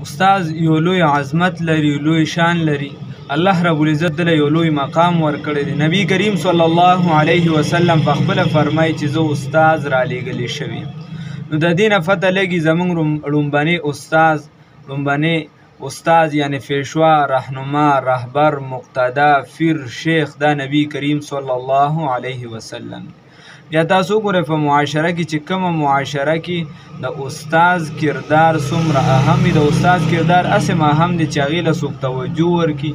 استاد یو لوی عظمت لري، لوی شان لري. الله رب العزت دله یو لوی مقام ورکړی دی. نبی کریم صلی الله علیه وسلم په خپله فرمایي چې زه استاد رالیږلی شوی یم. نو د دې نه پته لګي زموږ لومبنی استاد یعنی پیشوا، رهنما، رهبر، مقتدا، پیر، شیخ دا نبی کریم صلی الله علیه وسلم. بیا تاسو ګورئ په معاشره کې چې کومه معاشره کې د استاد کردار څومره اهم وي. د استاد کردار هسې اهم دی چې هغې له څوک توجه ورکړي،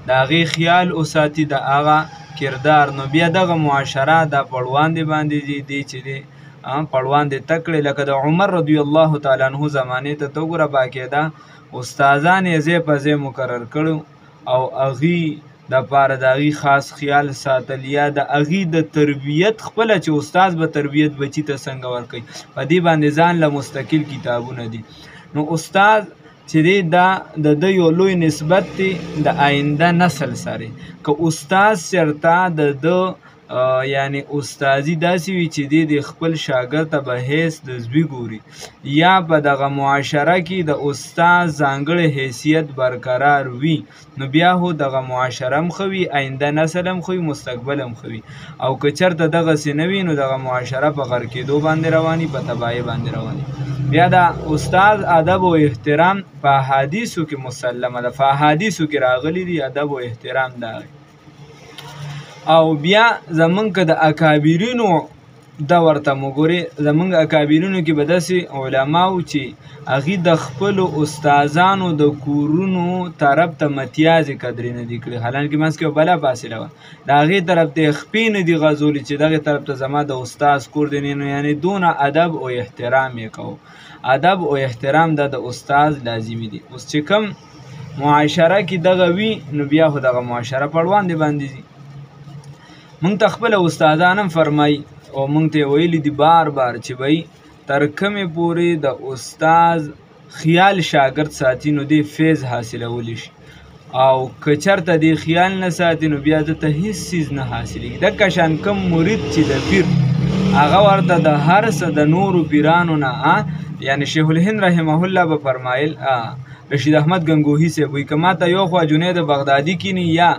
د هغې خیال وساتي، د هغه کردار. نو بیا دغه معاشره دا پړواندې باندې دی چې دی پړواندې تکړې. لکه د عمر رضی الله تعالی عنه زمانې ته وګوره، باقاعده استادان یې ځای په ځای مقرر کړو او هغې دپاره د هغې خاص خیال ساتل، یا د هغې د تربیت خپله چې استاد به تربیت بچي ته څنګه ورکوي، په دې باندې ځان له مستقل کتابونه دي. نو استاد چې دی دا د ده یو لوی نسبت دی د آینده نسل سره. که استاد چېرته د ده یعنی استادي داسې وي چې دی د خپل شاګرد ته به حیث د زوی ګوري، یا په دغه معاشره کې د استاد ځانګړی حیثیت برقرار وي، نو بیا هو دغه معاشره هم ښه وي، آینده نسل هم ښه وي، مستقبل هم ښه وي. او که چېرته دغسې نه وي نو دغه معاشره په غر کېدو باندې رواني، په تباهۍ باندې رواني. بیا د استاد ادب او احترام په احادیثو کې مسلمه ده، په احادیثو کې راغلي دي ادب او احترام دا. او بیا زمونږ که د اکابرینو دور ته مو ګورې، زمونږ اکابرینو کې به داسې علما وو چې هغې د خپلو استادانو د کورونو طرف ته متیازې قدرې نه دي کړې، حالانکې منځ کې یو بله فاصله وه، د هغې طرف ته یې خپې نه دي غځولې چې دغې طرف ته زما د استاد کور دی. نو یعنې دونه ادب او احترام یې کوو. ادب او احترام دا د استاد لازمي دي. اوس چې کوم معاشره کې دغه وي نو بیا خو دغه معاشره پړواندې باندې ځي. مونږ ته خپله استادان هم فرمایي او مونږ ته یې ویلي دي بار بار چې بهی تر کومې پورې د استاد خیال شاګرد ساتي نو دی فیض حاصلولی شي، او که چېرته دی خیال نه ساتي نو بیا ده ته هېڅ څیز نه حاصلېږي. دکه شان کوم مرید چې د پیر هغه ورته د هر څه د نورو پیرانو نه یعنی شیخ الهند رحمه الله به فرمایل، رشید احمد گنگوهی صاحب وایي که ما ته یو خوا جنید بغدادي کینی یا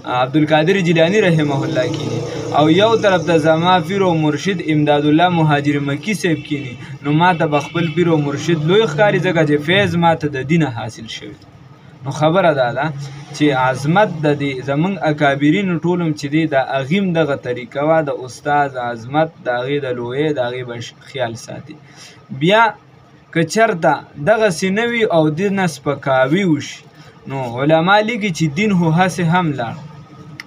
عبدالقادر جیلانی رحمه الله کینی، او یو طرف ته زما پیر او مرشد امداد الله مهاجر مکی صاحب کینی، نو ما ته به خپل پیر او مرشد لوی ښکاري، ځکه چې فیض ما ته د دینه حاصل شوی. نو خبره دا ده چې عظمت د دې زمونږ اکابرینو ټول هم چې دی د هغې هم دغه طریقه وه، د استاد عظمت، د هغې د لویۍ، د هغې به خیال ساتي. بیا که چېرته دغسې نه وي او دې نه سپکاوي وشي، نو علما لیکي چې دین خو هسې هم لاړ.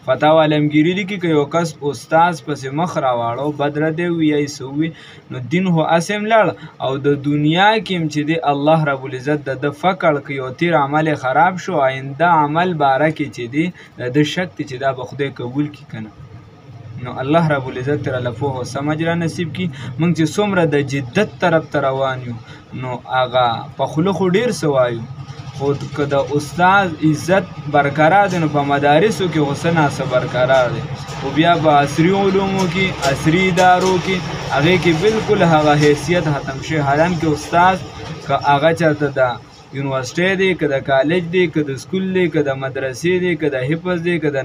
فتاوی عالمګیري لیکي که یو کس استاذ پسې مخ راواړو بد ردی وي یا یې څه ووي نو دین خو هسې هم لاړ، او د دنیا کې هم چې دی الله رب العزت د ده فکر که یو تیر عمل یې خراب شو، آینده عمل باره کې چې دی د ده شک دی چې دا به خدای قبول کړي که نه. نو الله رب العزت را له پوهه او سمج را نصیب کړي. موږ چې څومره د جدت طرف ته روان یو نو هغه په خوله خو ډېر څه وایو، خو که د استاد عزت برقرار دی نو په مدارسو کې خو څه ناڅه برقرار دی، خو بیا په عصري علومو کې، عصري ادارو کې هغې کې بالکل هغه حیثیت ختم شوی. حالانکې استاد که هغه چېرته د یونیورسټۍ دی، که د کالج دی، که د سکول دی، که د مدرسې دی، که د حفظ دی، که د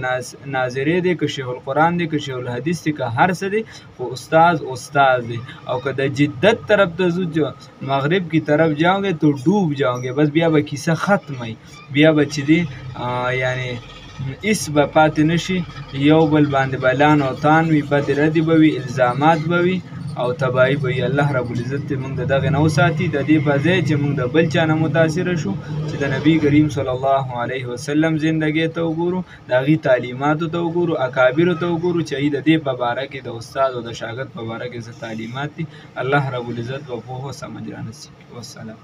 ناظرې دی، که شیخ القرآن دی، که شیخ الحدیث دی، که هر څه دی، خو استاد دی. او که د جدت طرف ته ځو، مغرب کی طرف جاؤنگے تو ڈوب جاؤں گے، بس بیا به کیسه ختم ای، بیا به چې دی یعنی اس به پاتې نشي، یو بل باندې بلان او تان وي، بد ردی به وي، الزامات به وي او تباهي به وي. الله رب العزت دې موږ د دغې نه وساتي، د دې په ځای چې موږ د بل چا نه متاثره شو، چې د نبي کریم صلی الله علیه وسلم زندګۍ ته وګورو، د هغې تعلیماتو ته وګورو، اکابرو ته وګورو چې هغوی د دې په باره کې د استاد او د شاګرد په باره کې څه تعلیمات دي. الله رب العزت به پوهه او سمج را نصیب کړي. والسلام.